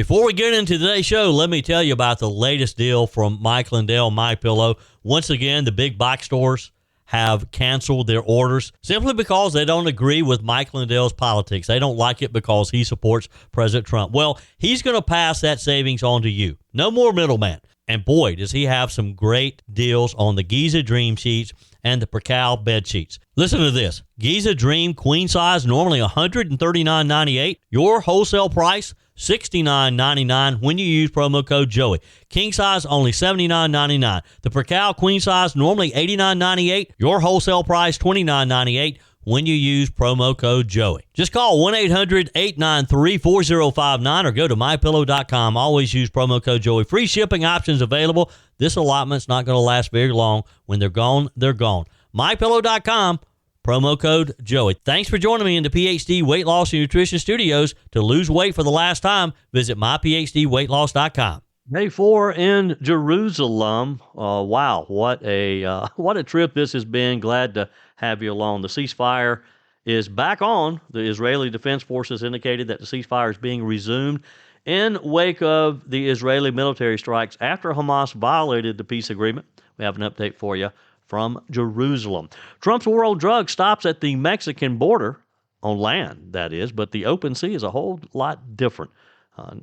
Before we get into today's show, let me tell you about the latest deal from Mike Lindell, MyPillow. Once again, the big box stores have canceled their orders simply because they don't agree with Mike Lindell's politics. They don't like it because he supports President Trump. Well, he's going to pass that savings on to you. No more middleman. And boy, does he have some great deals on the Giza Dream sheets and the Percal bed sheets. Listen to this. Giza Dream queen size, normally $139.98. Your wholesale price, $69.99 when you use promo code Joey. King size, only $79.99. The Percal queen size, normally $89.98. Your wholesale price, $29.98 when you use promo code Joey. Just call 1-800-893-4059 or go to mypillow.com. Always use promo code Joey. Free shipping options available. This allotment's not going to last very long. When they're gone, they're gone. mypillow.com. Promo code Joey. Thanks for joining me in the PhD Weight Loss and Nutrition Studios. To lose weight for the last time, visit myphdweightloss.com. Day 4 in Jerusalem. Wow, what a trip this has been. Glad to have you along. The ceasefire is back on. The Israeli Defense Forces indicated that the ceasefire is being resumed in wake of the Israeli military strikes after Hamas violated the peace agreement. We have an update for you from Jerusalem. Trump's war on drugs stops at the Mexican border, on land, that is, but the open sea is a whole lot different.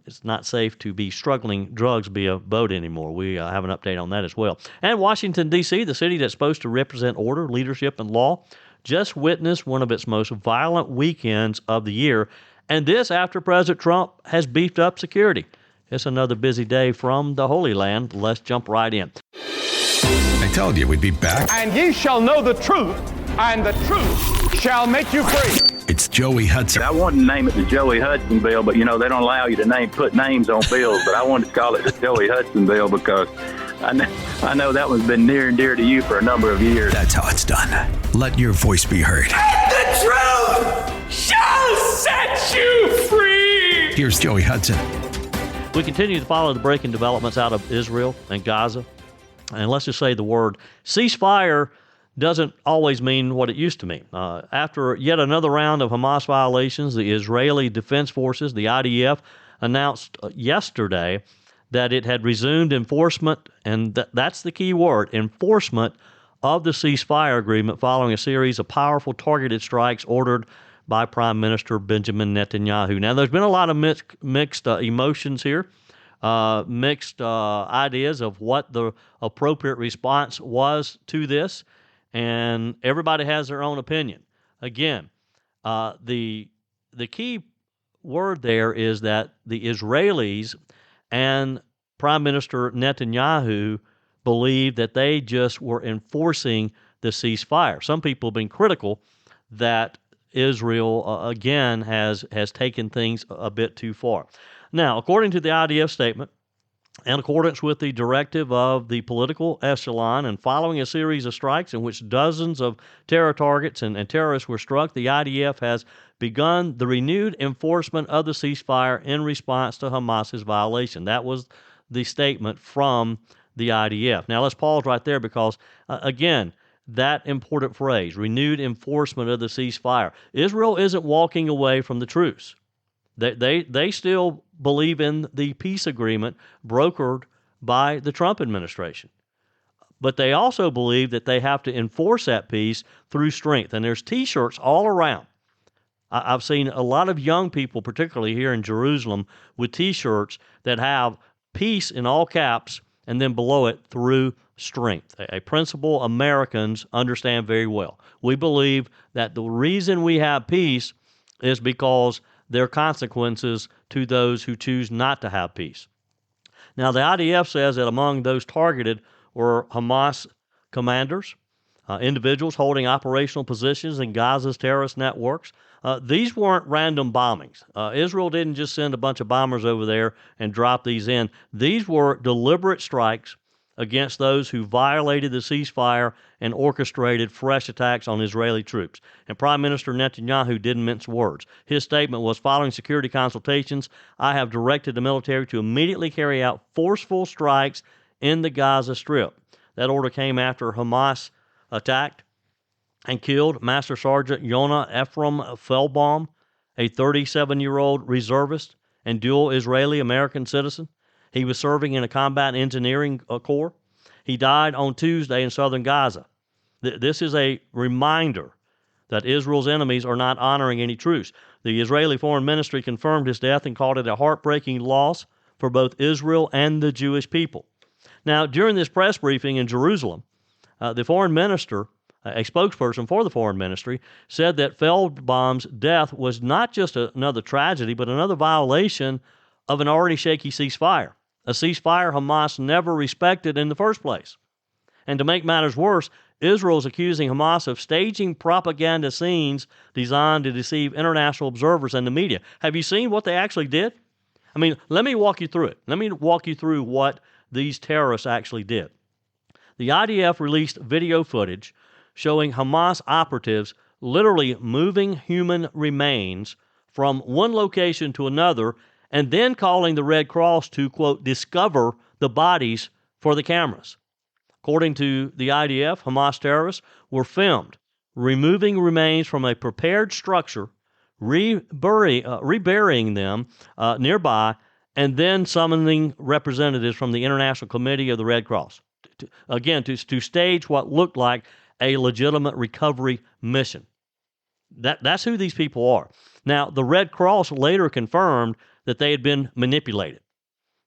It's not safe to be struggling drugs via boat anymore. We have an update on that as well. And Washington, D.C., the city that's supposed to represent order, leadership, and law, just witnessed one of its most violent weekends of the year, and this after President Trump has beefed up security. It's another busy day from the Holy Land. Let's jump right in. I told you we'd be back. And ye shall know the truth, and the truth shall make you free. It's Joey Hudson. I wanted to name it the Joey Hudson bill, but, they don't allow you to put names on bills. But I wanted to call it the Joey Hudson bill because I know that one's been near and dear to you for a number of years. That's how it's done. Let your voice be heard. And the truth shall set you free. Here's Joey Hudson. We continue to follow the breaking developments out of Israel and Gaza. And let's just say the word ceasefire doesn't always mean what it used to mean. After yet another round of Hamas violations, the Israeli Defense Forces, the IDF, announced yesterday that it had resumed enforcement, and that's the key word, enforcement of the ceasefire agreement following a series of powerful targeted strikes ordered by Prime Minister Benjamin Netanyahu. Now, there's been a lot of mixed emotions here. Mixed ideas of what the appropriate response was to this, and everybody has their own opinion. Again, the key word there is that the Israelis and Prime Minister Netanyahu believe that they just were enforcing the ceasefire. Some people have been critical that Israel, again, has taken things a bit too far. Now, according to the IDF statement, in accordance with the directive of the political echelon and following a series of strikes in which dozens of terror targets and terrorists were struck, the IDF has begun the renewed enforcement of the ceasefire in response to Hamas's violation. That was the statement from the IDF. Now, let's pause right there because, again, that important phrase, renewed enforcement of the ceasefire. Israel isn't walking away from the truce. They still believe in the peace agreement brokered by the Trump administration. But they also believe that they have to enforce that peace through strength. And there's T-shirts all around. I've seen a lot of young people, particularly here in Jerusalem, with T-shirts that have peace in all caps and then below it through strength, a principle Americans understand very well. We believe that the reason we have peace is because there are consequences to those who choose not to have peace. Now, the IDF says that among those targeted were Hamas commanders, individuals holding operational positions in Gaza's terrorist networks. These weren't random bombings. Israel didn't just send a bunch of bombers over there and drop these in. These were deliberate strikes against those who violated the ceasefire and orchestrated fresh attacks on Israeli troops. And Prime Minister Netanyahu didn't mince words. His statement was, following security consultations, I have directed the military to immediately carry out forceful strikes in the Gaza Strip. That order came after Hamas attacked and killed Master Sergeant Yonah Ephraim Feldbaum, a 37-year-old reservist, and dual Israeli-American citizen. He was serving in a combat engineering corps. He died on Tuesday in southern Gaza. This is a reminder that Israel's enemies are not honoring any truce. The Israeli Foreign Ministry confirmed his death and called it a heartbreaking loss for both Israel and the Jewish people. Now, during this press briefing in Jerusalem, the foreign minister, a spokesperson for the foreign ministry, said that Feldbaum's death was not just another tragedy, but another violation of an already shaky ceasefire, a ceasefire Hamas never respected in the first place. And to make matters worse, Israel is accusing Hamas of staging propaganda scenes designed to deceive international observers and the media. Have you seen what they actually did? I mean, let me walk you through it. Let me walk you through what these terrorists actually did. The IDF released video footage showing Hamas operatives literally moving human remains from one location to another and then calling the Red Cross to, quote, discover the bodies for the cameras. According to the IDF, Hamas terrorists were filmed removing remains from a prepared structure, reburying them nearby, and then summoning representatives from the International Committee of the Red Cross, to stage what looked like a legitimate recovery mission. That's who these people are. Now, the Red Cross later confirmed that they had been manipulated.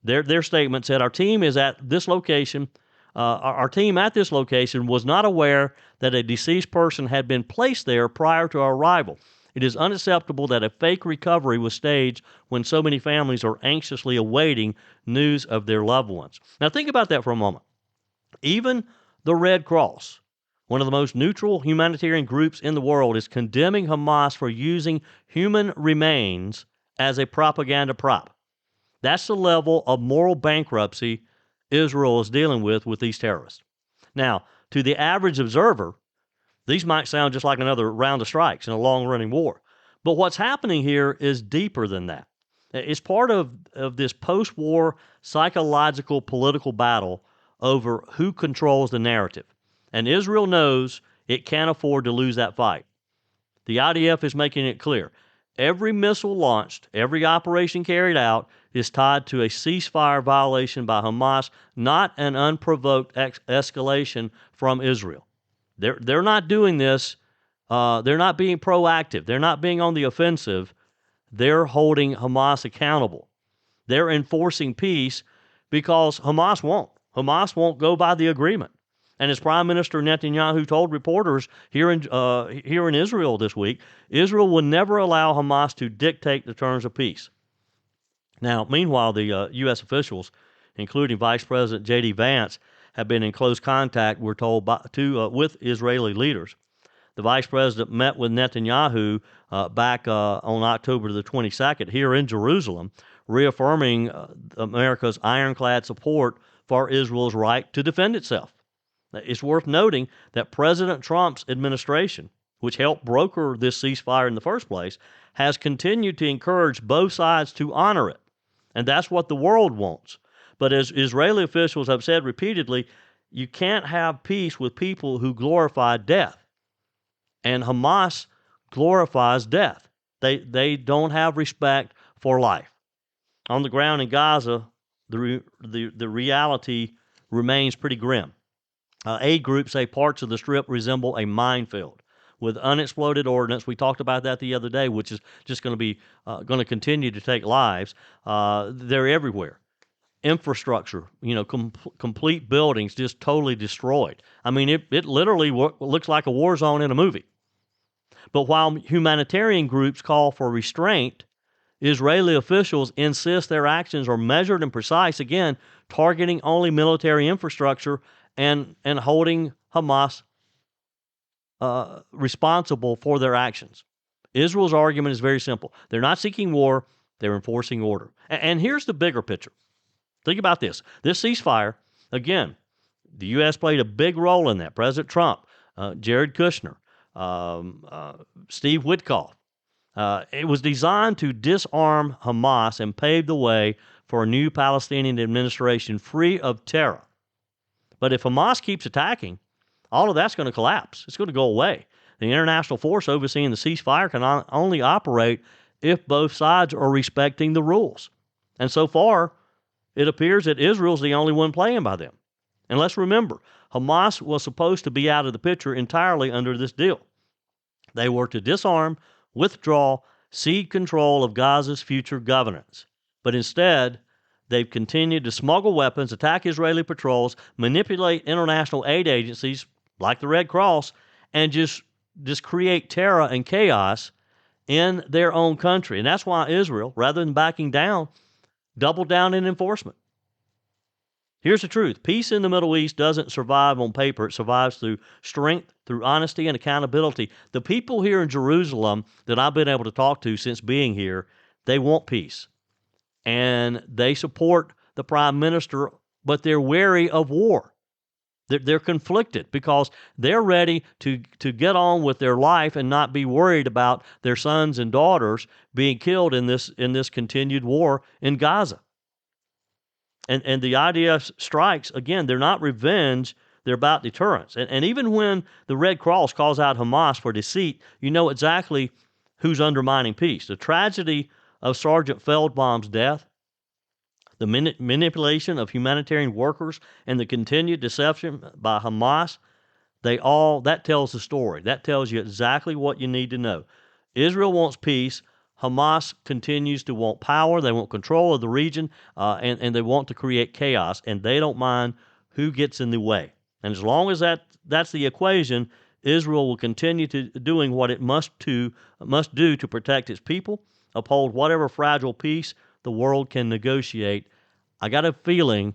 Their statement said, our team is at this location. Our team at this location was not aware that a deceased person had been placed there prior to our arrival. It is unacceptable that a fake recovery was staged when so many families are anxiously awaiting news of their loved ones. Now, think about that for a moment. Even the Red Cross, one of the most neutral humanitarian groups in the world, is condemning Hamas for using human remains as a propaganda prop. That's the level of moral bankruptcy Israel is dealing with these terrorists. Now, to the average observer, these might sound just like another round of strikes in a long-running war. But what's happening here is deeper than that. It's part of this post-war psychological political battle over who controls the narrative. And Israel knows it can't afford to lose that fight. The IDF is making it clear. Every missile launched, every operation carried out is tied to a ceasefire violation by Hamas, not an unprovoked escalation from Israel. They're not doing this. They're not being proactive. They're not being on the offensive. They're holding Hamas accountable. They're enforcing peace because Hamas won't. Hamas won't go by the agreement. And as Prime Minister Netanyahu told reporters here in Israel this week, Israel will never allow Hamas to dictate the terms of peace. Now, meanwhile, the U.S. officials, including Vice President J.D. Vance, have been in close contact, we're told, with Israeli leaders. The Vice President met with Netanyahu back on October the 22nd here in Jerusalem, reaffirming America's ironclad support for Israel's right to defend itself. It's worth noting that President Trump's administration, which helped broker this ceasefire in the first place, has continued to encourage both sides to honor it. And that's what the world wants. But as Israeli officials have said repeatedly, you can't have peace with people who glorify death. And Hamas glorifies death. They don't have respect for life. On the ground in Gaza, the reality remains pretty grim. Aid groups say parts of the Strip resemble a minefield with unexploded ordnance. We talked about that the other day, which is just going to continue to take lives. They're everywhere. Infrastructure, complete buildings just totally destroyed. I mean, it literally looks like a war zone in a movie. But while humanitarian groups call for restraint, Israeli officials insist their actions are measured and precise, again, targeting only military infrastructure and holding Hamas responsible for their actions. Israel's argument is very simple. They're not seeking war, they're enforcing order. And here's the bigger picture. Think about this. This ceasefire, again, the U.S. played a big role in that. President Trump, Jared Kushner, Steve Witkoff. It was designed to disarm Hamas and pave the way for a new Palestinian administration free of terror. But if Hamas keeps attacking, all of that's going to collapse. It's going to go away. The international force overseeing the ceasefire can only operate if both sides are respecting the rules. And so far, it appears that Israel's the only one playing by them. And let's remember, Hamas was supposed to be out of the picture entirely under this deal. They were to disarm, withdraw, cede control of Gaza's future governance. But instead, they've continued to smuggle weapons, attack Israeli patrols, manipulate international aid agencies like the Red Cross, and just create terror and chaos in their own country. And that's why Israel, rather than backing down, doubled down in enforcement. Here's the truth. Peace in the Middle East doesn't survive on paper. It survives through strength, through honesty, and accountability. The people here in Jerusalem that I've been able to talk to since being here, they want peace. And they support the prime minister, but they're wary of war. They're conflicted because they're ready to get on with their life and not be worried about their sons and daughters being killed in this continued war in Gaza. And the IDF strikes, again, they're not revenge, they're about deterrence. And even when the Red Cross calls out Hamas for deceit, you know exactly who's undermining peace. The tragedy of Sergeant Feldbaum's death, the manipulation of humanitarian workers, and the continued deception by Hamas, that tells the story. That tells you exactly what you need to know. Israel wants peace. Hamas continues to want power. They want control of the region, and they want to create chaos, and they don't mind who gets in the way. And as long as that's the equation, Israel will continue to doing what it must do to protect its people, uphold whatever fragile peace the world can negotiate. I got a feeling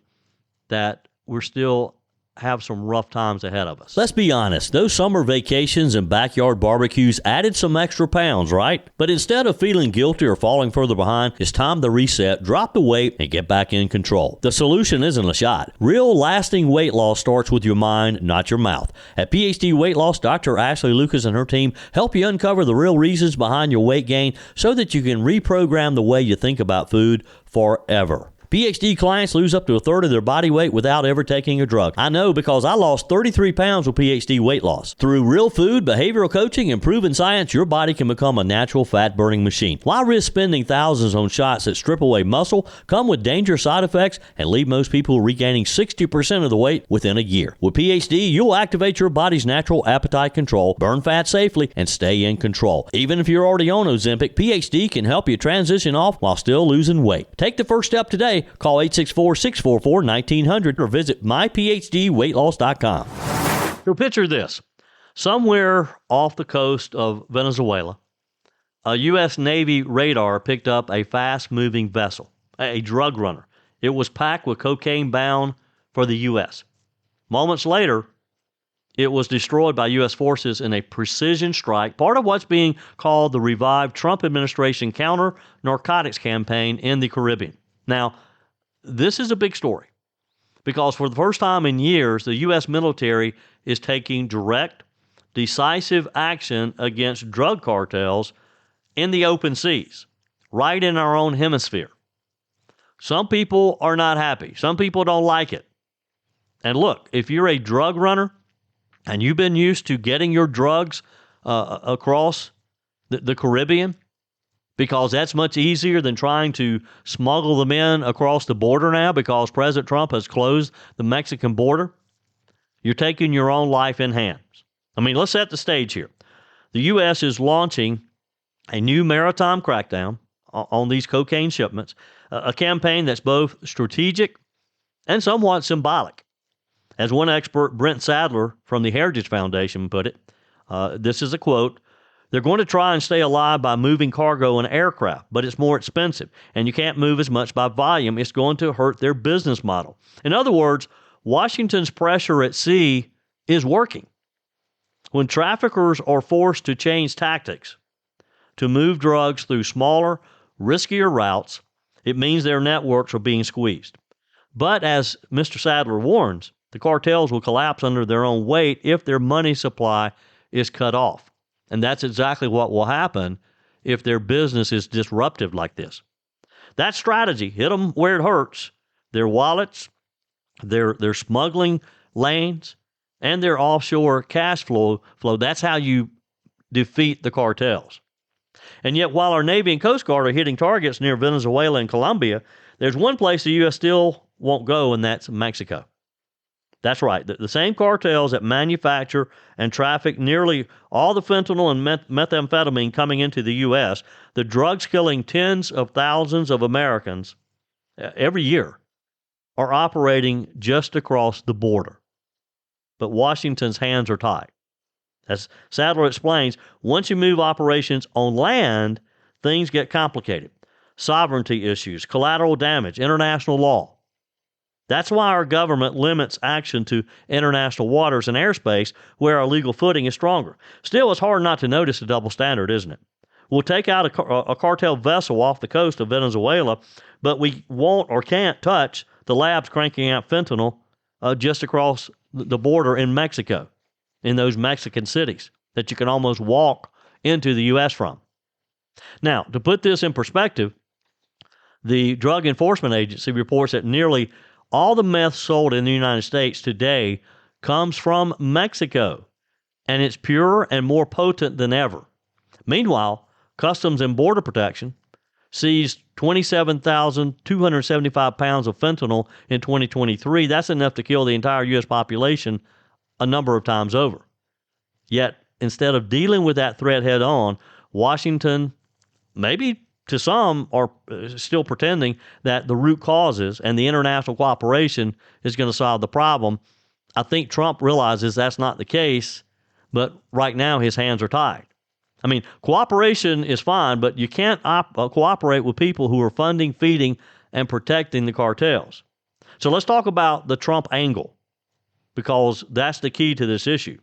that we're still have some rough times ahead of us. Let's be honest, those summer vacations and backyard barbecues added some extra pounds, right? But instead of feeling guilty or falling further behind, it's time to reset, drop the weight, and get back in control. The solution isn't a shot. Real lasting weight loss starts with your mind, not your mouth. At PhD Weight Loss, Dr. Ashley Lucas and her team help you uncover the real reasons behind your weight gain so that you can reprogram the way you think about food forever. PhD clients lose up to a third of their body weight without ever taking a drug. I know because I lost 33 pounds with PhD weight loss. Through real food, behavioral coaching, and proven science, your body can become a natural fat-burning machine. Why risk spending thousands on shots that strip away muscle, come with dangerous side effects, and leave most people regaining 60% of the weight within a year? With PhD, you'll activate your body's natural appetite control, burn fat safely, and stay in control. Even if you're already on Ozempic, PhD can help you transition off while still losing weight. Take the first step today. Call 864-644-1900 or visit myphdweightloss.com. So picture this. Somewhere off the coast of Venezuela, a U.S. Navy radar picked up a fast-moving vessel, a drug runner. It was packed with cocaine bound for the U.S. Moments later, it was destroyed by U.S. forces in a precision strike, part of what's being called the revived Trump administration counter-narcotics campaign in the Caribbean. Now, this is a big story because for the first time in years, the U.S. military is taking direct, decisive action against drug cartels in the open seas, right in our own hemisphere. Some people are not happy. Some people don't like it. And look, if you're a drug runner and you've been used to getting your drugs across the Caribbean, because that's much easier than trying to smuggle them in across the border now because President Trump has closed the Mexican border. You're taking your own life in hands. I mean, let's set the stage here. The U.S. is launching a new maritime crackdown on these cocaine shipments, a campaign that's both strategic and somewhat symbolic. As one expert, Brent Sadler from the Heritage Foundation, put it, this is a quote, "They're going to try and stay alive by moving cargo in aircraft, but it's more expensive, and you can't move as much by volume. It's going to hurt their business model." In other words, Washington's pressure at sea is working. When traffickers are forced to change tactics to move drugs through smaller, riskier routes, it means their networks are being squeezed. But as Mr. Sadler warns, the cartels will collapse under their own weight if their money supply is cut off. And that's exactly what will happen if their business is disruptive like this. That strategy, hit them where it hurts, their wallets, their smuggling lanes, and their offshore cash flow, that's how you defeat the cartels. And yet, while our Navy and Coast Guard are hitting targets near Venezuela and Colombia, there's one place the U.S. still won't go, and that's Mexico. That's right. The same cartels that manufacture and traffic nearly all the fentanyl and methamphetamine coming into the U.S., the drugs killing tens of thousands of Americans every year, are operating just across the border. But Washington's hands are tied. As Sadler explains, once you move operations on land, things get complicated. Sovereignty issues, collateral damage, international law. That's why our government limits action to international waters and airspace where our legal footing is stronger. Still, it's hard not to notice a double standard, isn't it? We'll take out a cartel vessel off the coast of Venezuela, but we won't or can't touch the labs cranking out fentanyl just across the border in Mexico, in those Mexican cities that you can almost walk into the U.S. from. Now, to put this in perspective, the Drug Enforcement Agency reports that nearly all the meth sold in the United States today comes from Mexico, and it's purer and more potent than ever. Meanwhile, Customs and Border Protection seized 27,275 pounds of fentanyl in 2023. That's enough to kill the entire U.S. population a number of times over. Yet, instead of dealing with that threat head on, Washington, maybe to some, are still pretending that the root causes and the international cooperation is going to solve the problem. I think Trump realizes that's not the case, but right now his hands are tied. I mean, cooperation is fine, but you can't cooperate with people who are funding, feeding, and protecting the cartels. So let's talk about the Trump angle, because that's the key to this issue.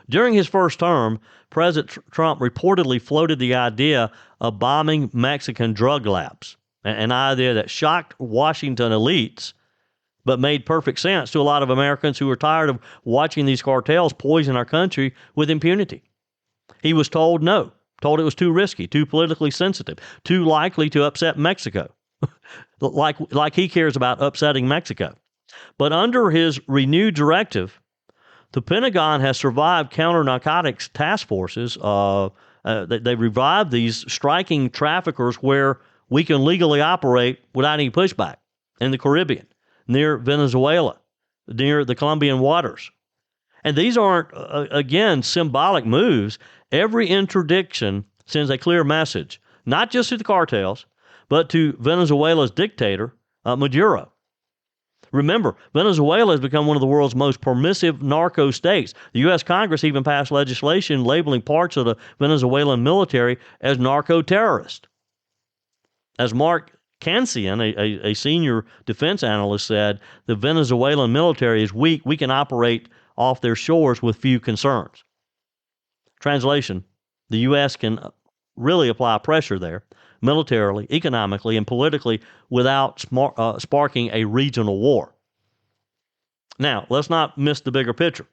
During his first term, President Trump reportedly floated the idea of bombing Mexican drug labs, an idea that shocked Washington elites, but made perfect sense to a lot of Americans who were tired of watching these cartels poison our country with impunity. He was told no, told it was too risky, too politically sensitive, too likely to upset Mexico, like he cares about upsetting Mexico. But under his renewed directive, the Pentagon has survived counter-narcotics task forces. They revived these striking traffickers where we can legally operate without any pushback in the Caribbean, near Venezuela, near the Colombian waters. And these aren't, again, symbolic moves. Every interdiction sends a clear message, not just to the cartels, but to Venezuela's dictator, Maduro. Remember, Venezuela has become one of the world's most permissive narco states. The U.S. Congress even passed legislation labeling parts of the Venezuelan military as narco-terrorist. As Mark Cancian, a senior defense analyst, said, the Venezuelan military is weak. We can operate off their shores with few concerns. Translation, the U.S. can really apply pressure there, militarily, economically, and politically, without sparking a regional war. Now, let's not miss the bigger picture.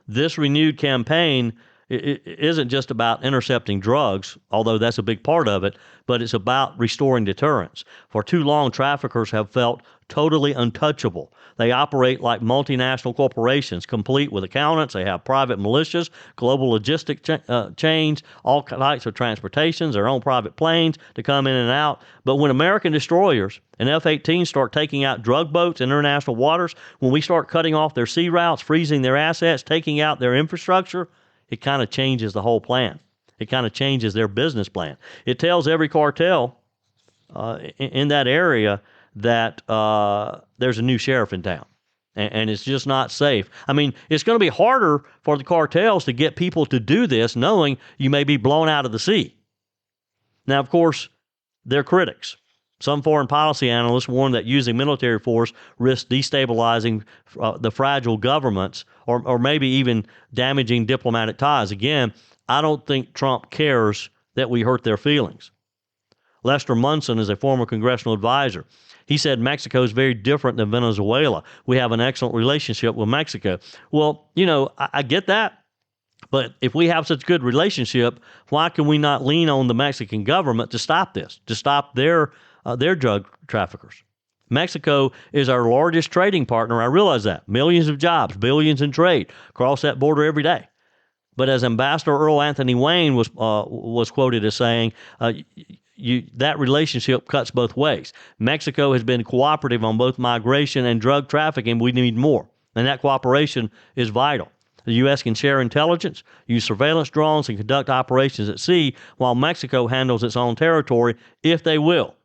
This renewed campaign isn't just about intercepting drugs, although that's a big part of it, but it's about restoring deterrence. For too long, traffickers have felt totally untouchable. They operate like multinational corporations, complete with accountants. They have private militias, global logistic chains, all types of transportations, their own private planes to come in and out. But when American destroyers and F-18s start taking out drug boats in international waters, when we start cutting off their sea routes, freezing their assets, taking out their infrastructure, it kind of changes the whole plan. It kind of changes their business plan. It tells every cartel in that area that there's a new sheriff in town, and it's just not safe. I mean, it's going to be harder for the cartels to get people to do this knowing you may be blown out of the sea. Now, of course, they're critics. Some foreign policy analysts warn that using military force risks destabilizing the fragile governments or maybe even damaging diplomatic ties. Again, I don't think Trump cares that we hurt their feelings. Lester Munson is a former congressional advisor. He said Mexico is very different than Venezuela. We have an excellent relationship with Mexico. Well, you know, I get that. But if we have such good relationship, why can we not lean on the Mexican government to stop this, to stop their drug traffickers? Mexico is our largest trading partner. I realize that. Millions of jobs, billions in trade, cross that border every day. But as Ambassador Earl Anthony Wayne was quoted as saying, that relationship cuts both ways. Mexico has been cooperative on both migration and drug trafficking. We need more, and that cooperation is vital. The U.S. can share intelligence, use surveillance drones, and conduct operations at sea while Mexico handles its own territory if they will.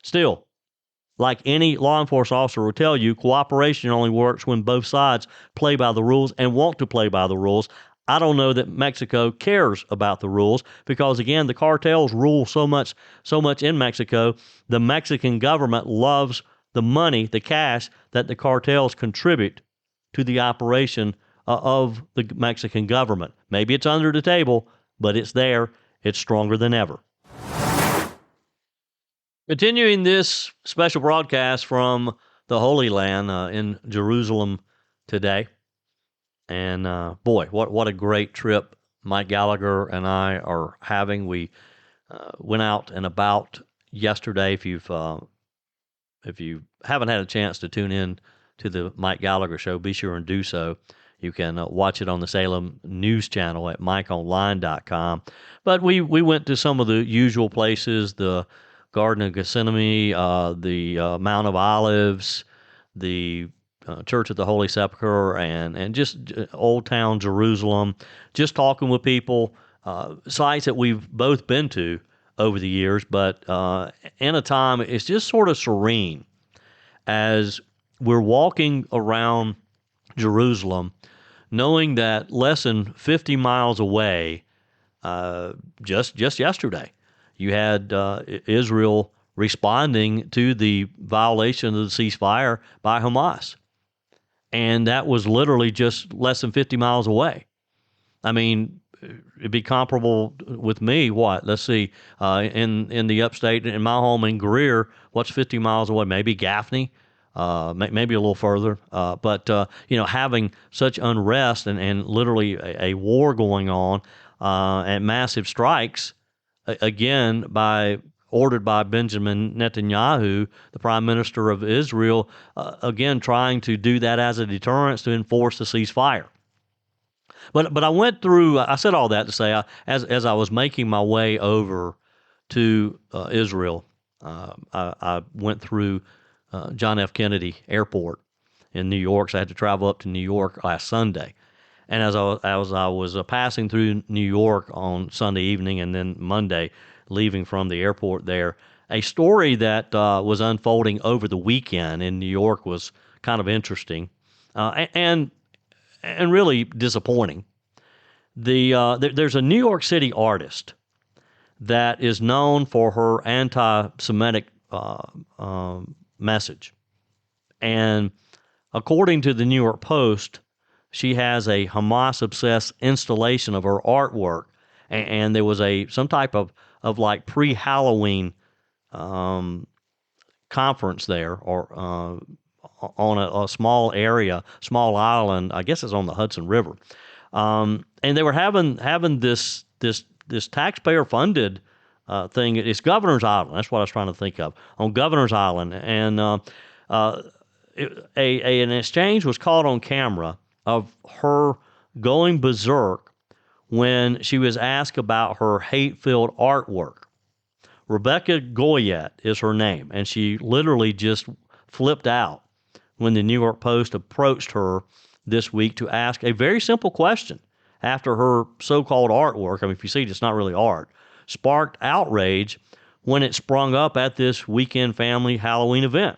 Still, like any law enforcement officer will tell you, cooperation only works when both sides play by the rules and want to play by the rules. I don't know that Mexico cares about the rules because, again, the cartels rule so much in Mexico. The Mexican government loves the money, the cash that the cartels contribute to the operation of the Mexican government. Maybe it's under the table, but it's there. It's stronger than ever. Continuing this special broadcast from the Holy Land in Jerusalem today. And boy, what a great trip Mike Gallagher and I are having. We went out and about yesterday. If you haven't had a chance to tune in to the Mike Gallagher show, be sure and do so. You can watch it on the Salem News Channel at MikeOnline.com. But we went to some of the usual places, the Garden of Gethsemane, the Mount of Olives, the Church of the Holy Sepulchre, and just Old Town Jerusalem, just talking with people, sites that we've both been to over the years, but in a time it's just sort of serene as we're walking around Jerusalem, knowing that less than 50 miles away, just yesterday, you had Israel responding to the violation of the ceasefire by Hamas. And that was literally just less than 50 miles away. I mean, it'd be comparable with me. What? Let's see. In the upstate, in my home in Greer, what's 50 miles away? Maybe Gaffney, maybe a little further. But having such unrest and literally a war going on and massive strikes, again, ordered by Benjamin Netanyahu, the prime minister of Israel, again, trying to do that as a deterrence to enforce the ceasefire. But I said all that to say, as I was making my way over to Israel, I went through John F. Kennedy Airport in New York, so I had to travel up to New York last Sunday. And as I was passing through New York on Sunday evening and then Monday, leaving from the airport there, a story that was unfolding over the weekend in New York was kind of interesting and really disappointing. There's a New York City artist that is known for her anti-Semitic message. And according to the New York Post, she has a Hamas-obsessed installation of her artwork, and there was some type of like pre-Halloween conference there, or on a small area, small island. I guess it's on the Hudson River, and they were having this taxpayer-funded thing. It's Governor's Island. That's what I was trying to think of, on Governor's Island, and an exchange was caught on camera of her going berserk when she was asked about her hate-filled artwork. Rebecca Goyette is her name, and she literally just flipped out when the New York Post approached her this week to ask a very simple question after her so-called artwork, I mean, if you see it, it's not really art, sparked outrage when it sprung up at this weekend family Halloween event.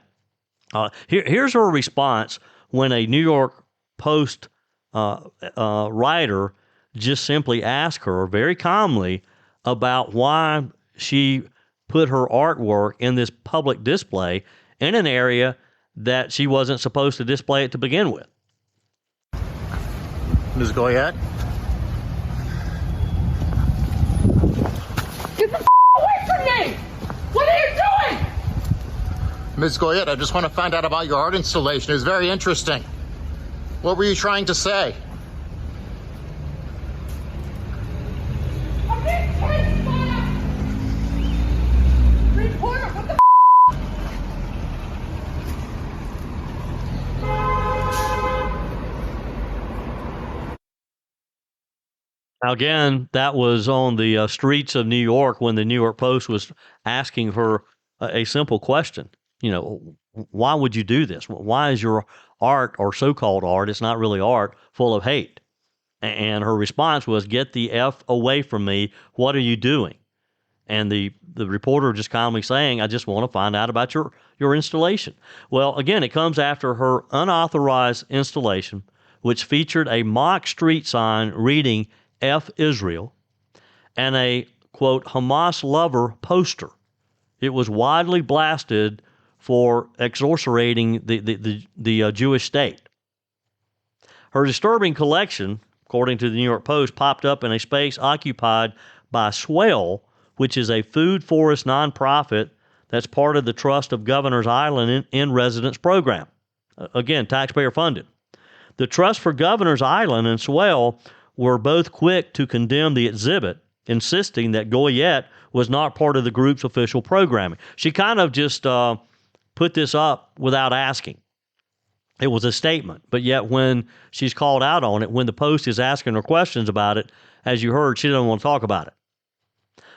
Here's her response when a New York Post writer just simply asked her very calmly about why she put her artwork in this public display in an area that she wasn't supposed to display it to begin with. Ms. Goyette? Get the away from me! What are you doing? Ms. Goyette, I just want to find out about your art installation. It was very interesting. What were you trying to say? Again, that was on the streets of New York when the New York Post was asking her a simple question. Why would you do this? Why is your art, or so-called art, it's not really art, full of hate? And her response was, "Get the F away from me. What are you doing?" And the reporter just calmly saying, "I just want to find out about your installation." Well, again, it comes after her unauthorized installation, which featured a mock street sign reading F Israel and a, quote, Hamas lover poster. It was widely blasted for exorcising the Jewish state. Her disturbing collection, according to the New York Post, popped up in a space occupied by Swell, which is a food forest nonprofit that's part of the Trust of Governors Island in Residence program. Again, taxpayer funded. The Trust for Governors Island and Swell were both quick to condemn the exhibit, insisting that Goyette was not part of the group's official programming. She kind of just put this up without asking. It was a statement, but yet when she's called out on it, when the Post is asking her questions about it, as you heard, she doesn't want to talk about it.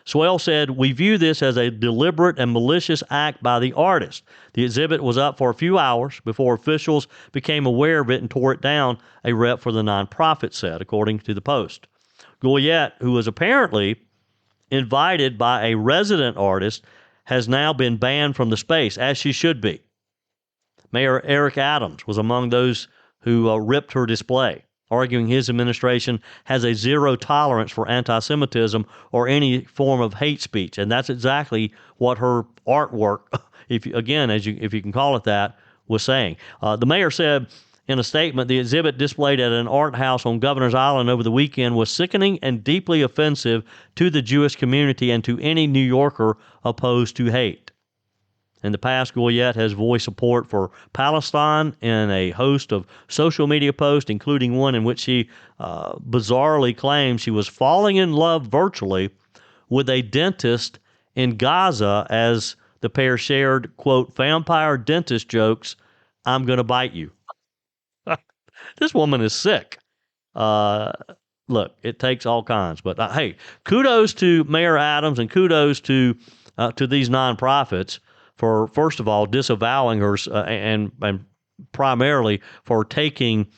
Swell said, "We view this as a deliberate and malicious act by the artist. The exhibit was up for a few hours before officials became aware of it and tore it down," a rep for the nonprofit said, according to the Post. Goyette, who was apparently invited by a resident artist, has now been banned from the space, as she should be. Mayor Eric Adams was among those who ripped her display, arguing his administration has a zero tolerance for anti-Semitism or any form of hate speech. And that's exactly what her artwork, if you can call it that, was saying. The mayor said in a statement, the exhibit displayed at an art house on Governor's Island over the weekend was sickening and deeply offensive to the Jewish community and to any New Yorker opposed to hate. In the past, Goyette has voiced support for Palestine in a host of social media posts, including one in which she bizarrely claimed she was falling in love virtually with a dentist in Gaza as the pair shared, quote, vampire dentist jokes, "I'm going to bite you." This woman is sick. Look, it takes all kinds. But hey, kudos to Mayor Adams and kudos to these nonprofits for, first of all, disavowing her and primarily for taking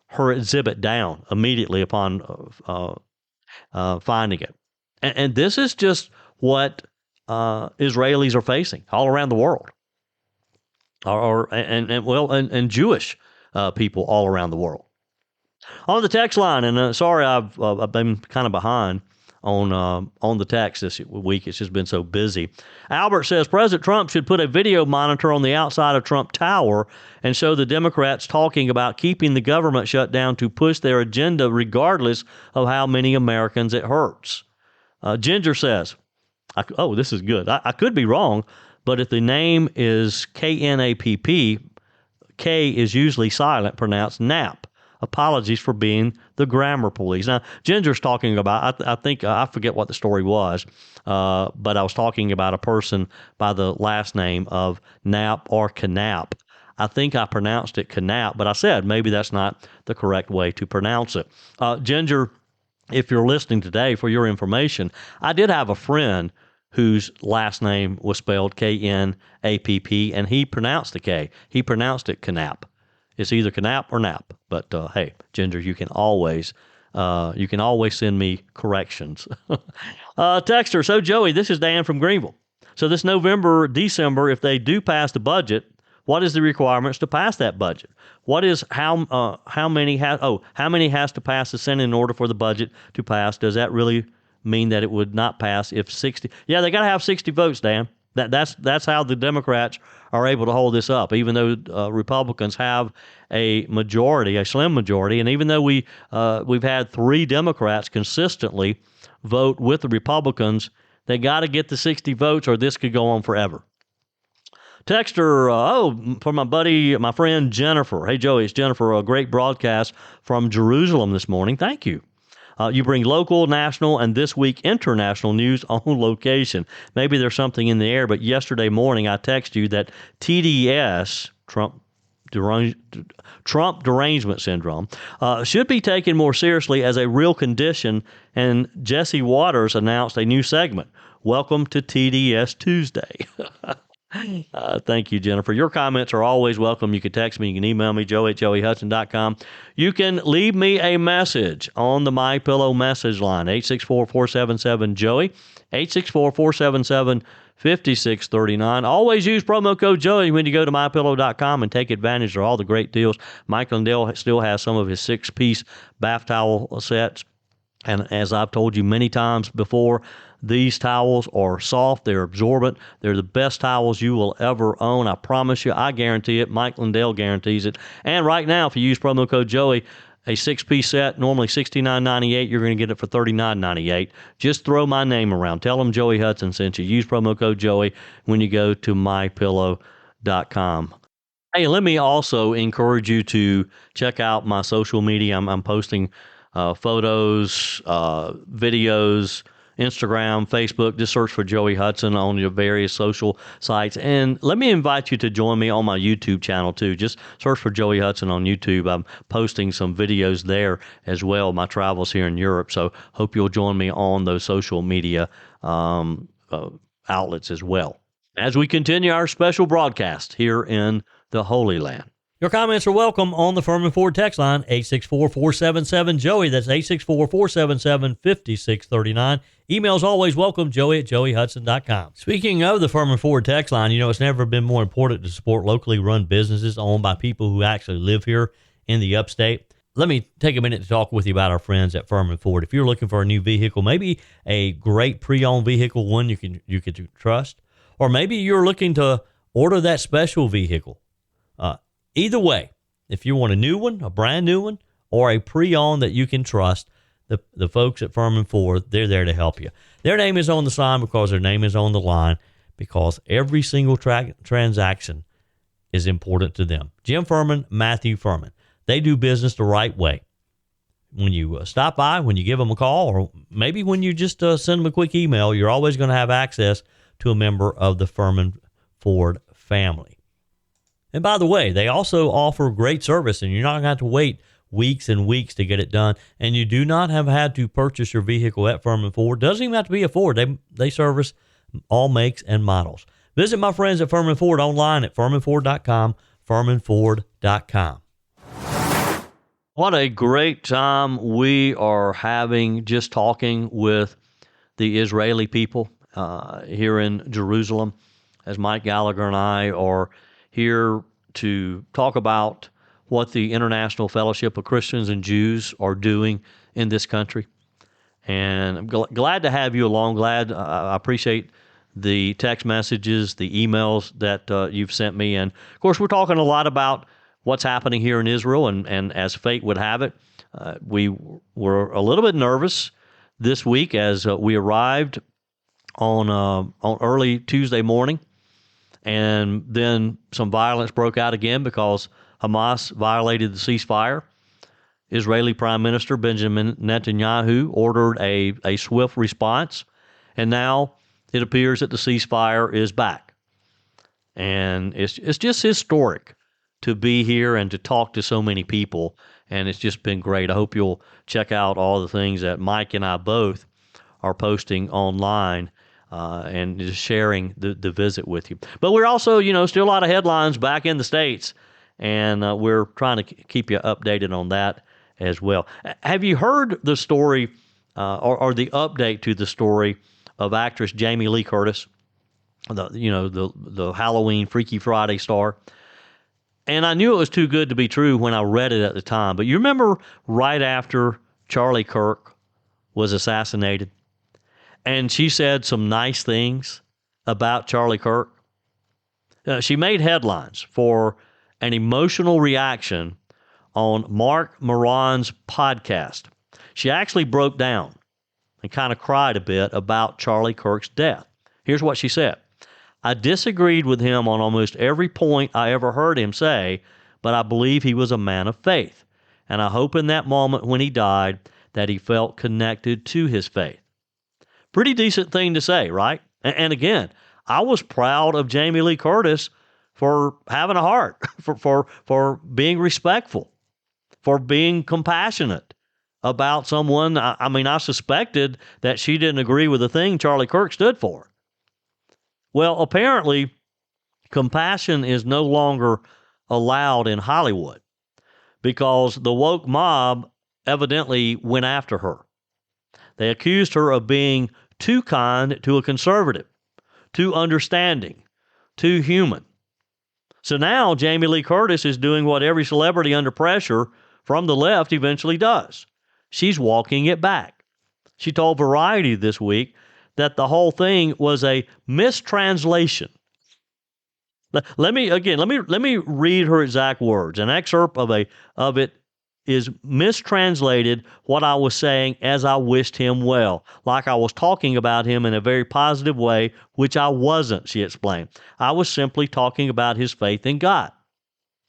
her exhibit down immediately upon finding it. And this is just what Israelis are facing all around the world, and Jewish people all around the world. On the text line, and sorry I've been kind of behind on the text this week. It's just been so busy. Albert says President Trump should put a video monitor on the outside of Trump Tower and show the Democrats talking about keeping the government shut down to push their agenda regardless of how many Americans it hurts. Ginger says, this is good. I could be wrong, but if the name is KNAPP, K is usually silent, pronounced nap. Apologies for being the grammar police. Now, Ginger's talking about, I think, I forget what the story was, but I was talking about a person by the last name of Knapp or Knapp. I think I pronounced it Knapp, but I said maybe that's not the correct way to pronounce it. Ginger, if you're listening today, for your information, I did have a friend whose last name was spelled Knapp, and he pronounced the K. He pronounced it Knapp. It's either Knapp or Nap. But hey, Ginger, you can always send me corrections. Texter, so Joey, this is Dan from Greenville. So this November, December, if they do pass the budget, what is the requirements to pass that budget? What is how many has to pass the Senate in order for the budget to pass? Does that really mean that it would not pass if 60? Yeah, they got to have 60 votes, Dan. That's how the Democrats are able to hold this up, even though Republicans have a majority, a slim majority, and even though we've had 3 Democrats consistently vote with the Republicans, they got to get the 60 votes, or this could go on forever. Texter, for my friend Jennifer. Hey, Joey, it's Jennifer. A great broadcast from Jerusalem this morning. Thank you. You bring local, national, and this week international news on location. Maybe there's something in the air, but yesterday morning I texted you that TDS, Trump derangement syndrome, should be taken more seriously as a real condition. And Jesse Waters announced a new segment. Welcome to TDS Tuesday. Thank you, Jennifer. Your comments are always welcome. You can text me. You can email me, joe@joeyhudson.com. You can leave me a message on the MyPillow message line, 864-477-JOEY, 864-477-5639. Always use promo code Joey when you go to MyPillow.com and take advantage of all the great deals. Mike Lindell still has some of his 6-piece bath towel sets. And as I've told you many times before, these towels are soft. They're absorbent. They're the best towels you will ever own. I promise you. I guarantee it. Mike Lindell guarantees it. And right now, if you use promo code Joey, a 6-piece set, normally $69.98, you're going to get it for $39.98. Just throw my name around. Tell them Joey Hudson sent you. Use promo code Joey when you go to MyPillow.com. Hey, let me also encourage you to check out my social media. I'm posting photos, videos, Instagram, Facebook. Just search for Joey Hudson on your various social sites. And let me invite you to join me on my YouTube channel, too. Just search for Joey Hudson on YouTube. I'm posting some videos there as well, my travels here in Europe. So hope you'll join me on those social media outlets as well, as we continue our special broadcast here in the Holy Land. Your comments are welcome on the Firmin Ford text line, 864-477-JOEY. That's 864-477-5639. Emails always welcome, joey@joeyhudson.com. Speaking of the Firmin Ford text line, it's never been more important to support locally run businesses owned by people who actually live here in the upstate. Let me take a minute to talk with you about our friends at Firmin Ford. If you're looking for a new vehicle, maybe a great pre-owned vehicle, one you can trust, or maybe you're looking to order that special vehicle. Either way, if you want a new one, a brand new one, or a pre-owned that you can trust, the folks at Firmin Ford, they're there to help you. Their name is on the sign because their name is on the line, because every single transaction is important to them. Jim Firmin, Matthew Firmin. They do business the right way. When you stop by, when you give them a call, or maybe when you just send them a quick email, you're always going to have access to a member of the Firmin Ford family. And by the way, they also offer great service, and you're not going to have to wait weeks and weeks to get it done. And you do not have had to purchase your vehicle at Firmin Ford. Doesn't even have to be a Ford. They service all makes and models. Visit my friends at Firmin Ford online at firminford.com, firminford.com. What a great time we are having just talking with the Israeli people here in Jerusalem, as Mike Gallagher and I are here to talk about what the International Fellowship of Christians and Jews are doing in this country. And I'm glad to have you along. I appreciate the text messages, the emails that you've sent me. And, of course, we're talking a lot about what's happening here in Israel. And as fate would have it, we were a little bit nervous this week as we arrived on early Tuesday morning. And then some violence broke out again because Hamas violated the ceasefire. Israeli Prime Minister Benjamin Netanyahu ordered a swift response, and now it appears that the ceasefire is back. And it's just historic to be here and to talk to so many people, and it's just been great. I hope you'll check out all the things that Mike and I both are posting online and just sharing the visit with you. But we're also, still a lot of headlines back in the States, and we're trying to keep you updated on that as well. Have you heard the story or the update to the story of actress Jamie Lee Curtis, the Halloween Freaky Friday star? And I knew it was too good to be true when I read it at the time. But you remember right after Charlie Kirk was assassinated, and she said some nice things about Charlie Kirk? She made headlines for an emotional reaction on Mark Moran's podcast. She actually broke down and kind of cried a bit about Charlie Kirk's death. Here's what she said. I disagreed with him on almost every point I ever heard him say, but I believe he was a man of faith. And I hope in that moment when he died that he felt connected to his faith. Pretty decent thing to say, right? And again, I was proud of Jamie Lee Curtis for having a heart, for being respectful, for being compassionate about someone. I mean, I suspected that she didn't agree with the thing Charlie Kirk stood for. Well, apparently, compassion is no longer allowed in Hollywood because the woke mob evidently went after her. They accused her of being too kind to a conservative, too understanding, too human. So now Jamie Lee Curtis is doing what every celebrity under pressure from the left eventually does. She's walking it back. She told Variety this week that the whole thing was a mistranslation. Let me read her exact words. An excerpt of it is mistranslated what I was saying as I wished him well, like I was talking about him in a very positive way, which I wasn't, she explained. I was simply talking about his faith in God.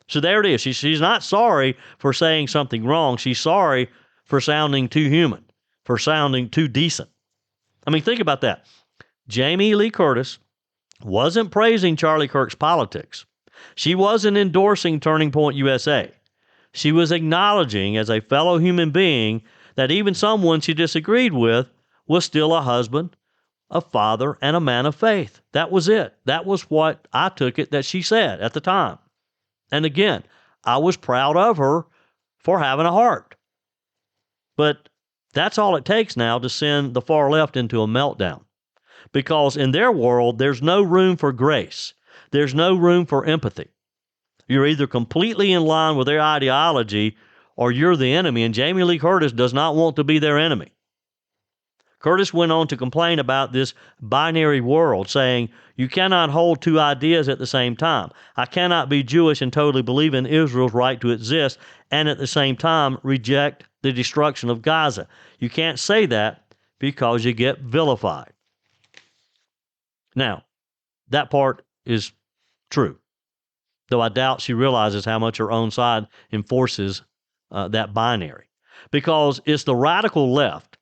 So there it is. She's not sorry for saying something wrong. She's sorry for sounding too human, for sounding too decent. I mean, think about that. Jamie Lee Curtis wasn't praising Charlie Kirk's politics. She wasn't endorsing Turning Point USA. She was acknowledging as a fellow human being that even someone she disagreed with was still a husband, a father, and a man of faith. That was it. That was what I took it that she said at the time. And again, I was proud of her for having a heart. But that's all it takes now to send the far left into a meltdown. Because in their world, there's no room for grace. There's no room for empathy. You're either completely in line with their ideology or you're the enemy, and Jamie Lee Curtis does not want to be their enemy. Curtis went on to complain about this binary world, saying, "You cannot hold two ideas at the same time. I cannot be Jewish and totally believe in Israel's right to exist and at the same time reject the destruction of Gaza. You can't say that because you get vilified." Now, that part is true, though I doubt she realizes how much her own side enforces that binary. Because it's the radical left,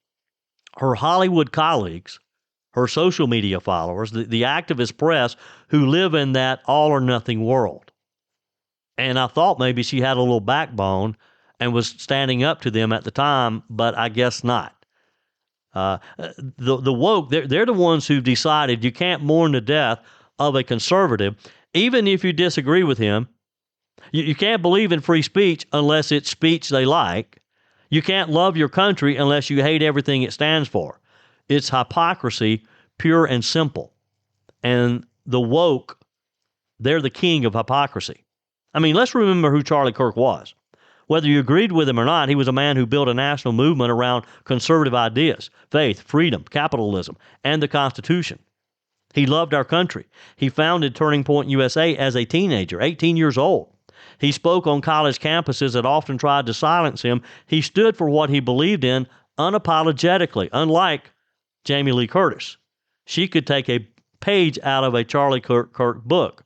her Hollywood colleagues, her social media followers, the activist press who live in that all or nothing world. And I thought maybe she had a little backbone and was standing up to them at the time, but I guess not. The woke, they're the ones who've decided you can't mourn the death of a conservative, even if you disagree with him. You can't believe in free speech unless it's speech they like. You can't love your country unless you hate everything it stands for. It's hypocrisy, pure and simple. And the woke, they're the king of hypocrisy. I mean, let's remember who Charlie Kirk was. Whether you agreed with him or not, he was a man who built a national movement around conservative ideas, faith, freedom, capitalism, and the Constitution. He loved our country. He founded Turning Point USA as a teenager, 18 years old. He spoke on college campuses that often tried to silence him. He stood for what he believed in unapologetically, unlike Jamie Lee Curtis. She could take a page out of a Charlie Kirk book.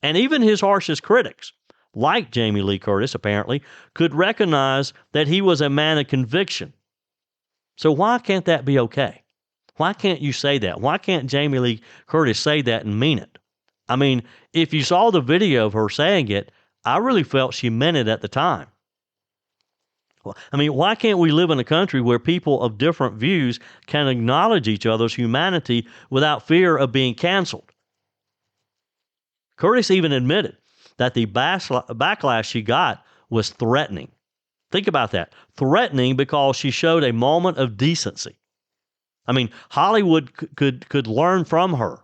And even his harshest critics, like Jamie Lee Curtis apparently, could recognize that he was a man of conviction. So why can't that be okay? Why can't you say that? Why can't Jamie Lee Curtis say that and mean it? I mean, if you saw the video of her saying it, I really felt she meant it at the time. I mean, why can't we live in a country where people of different views can acknowledge each other's humanity without fear of being canceled? Curtis even admitted that the backlash she got was threatening. Think about that. Threatening because she showed a moment of decency. I mean, Hollywood could learn from her.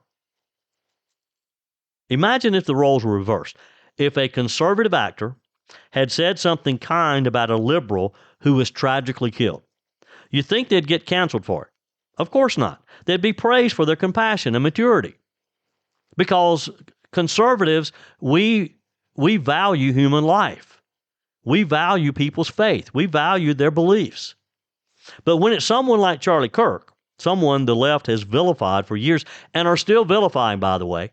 Imagine if the roles were reversed. If a conservative actor had said something kind about a liberal who was tragically killed. You think they'd get canceled for it? Of course not. They'd be praised for their compassion and maturity. Because conservatives, we value human life. We value people's faith. We value their beliefs. But when it's someone like Charlie Kirk, someone the left has vilified for years and are still vilifying, by the way,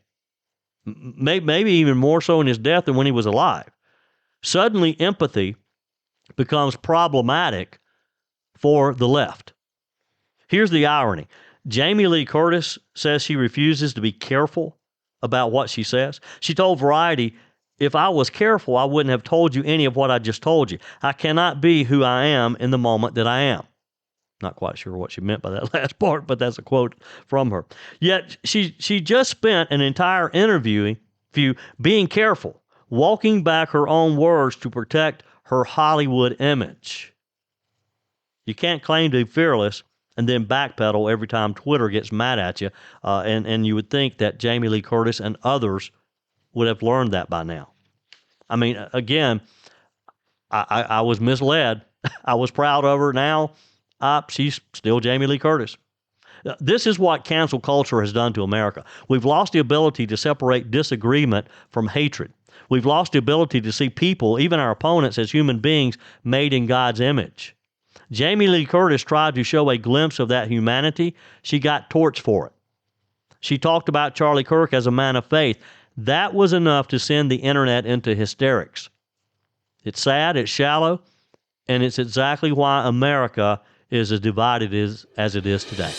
maybe even more so in his death than when he was alive, suddenly empathy becomes problematic for the left. Here's the irony. Jamie Lee Curtis says she refuses to be careful about what she says. She told Variety, "If I was careful, I wouldn't have told you any of what I just told you. I cannot be who I am in the moment that I am." Not quite sure what she meant by that last part, but that's a quote from her. Yet she just spent an entire interview being careful, walking back her own words to protect her Hollywood image. You can't claim to be fearless and then backpedal every time Twitter gets mad at you, and you would think that Jamie Lee Curtis and others would have learned that by now. I mean, again, I was misled. I was proud of her. Now, she's still Jamie Lee Curtis. This is what cancel culture has done to America. We've lost the ability to separate disagreement from hatred. We've lost the ability to see people, even our opponents, as human beings made in God's image. Jamie Lee Curtis tried to show a glimpse of that humanity. She got torched for it. She talked about Charlie Kirk as a man of faith. That was enough to send the internet into hysterics. It's sad, it's shallow, and it's exactly why America is as divided as it is today.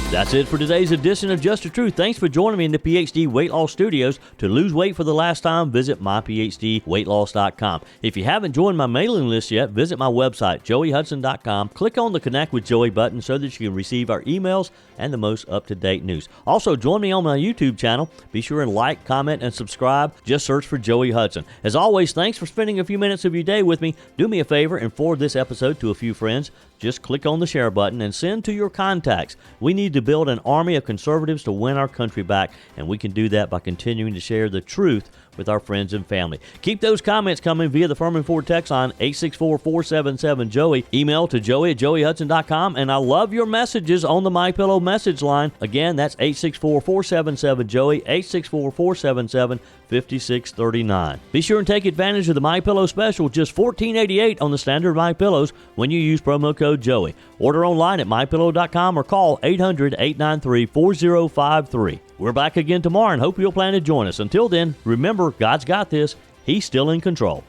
That's it for today's edition of Just the Truth. Thanks for joining me in the PhD Weight Loss Studios. To lose weight for the last time, visit myphdweightloss.com. If you haven't joined my mailing list yet, visit my website, joeyhudson.com. Click on the Connect with Joey button so that you can receive our emails and the most up-to-date news. Also, join me on my YouTube channel. Be sure and like, comment, and subscribe. Just search for Joey Hudson. As always, thanks for spending a few minutes of your day with me. Do me a favor and forward this episode to a few friends. Just click on the share button and send to your contacts. We need to build an army of conservatives to win our country back, and we can do that by continuing to share the truth with our friends and family. Keep those comments coming via the Firmin Ford text line 864-477-JOEY. Email to joey@joeyhudson.com, and I love your messages on the MyPillow message line. Again, that's 864-477-JOEY, 864-477-5639. Be sure and take advantage of the MyPillow special, just $14.88 on the standard MyPillows when you use promo code Joey. Order online at mypillow.com or call 800-893-4053. We're back again tomorrow and hope you'll plan to join us. Until then, remember, God's got this. He's still in control.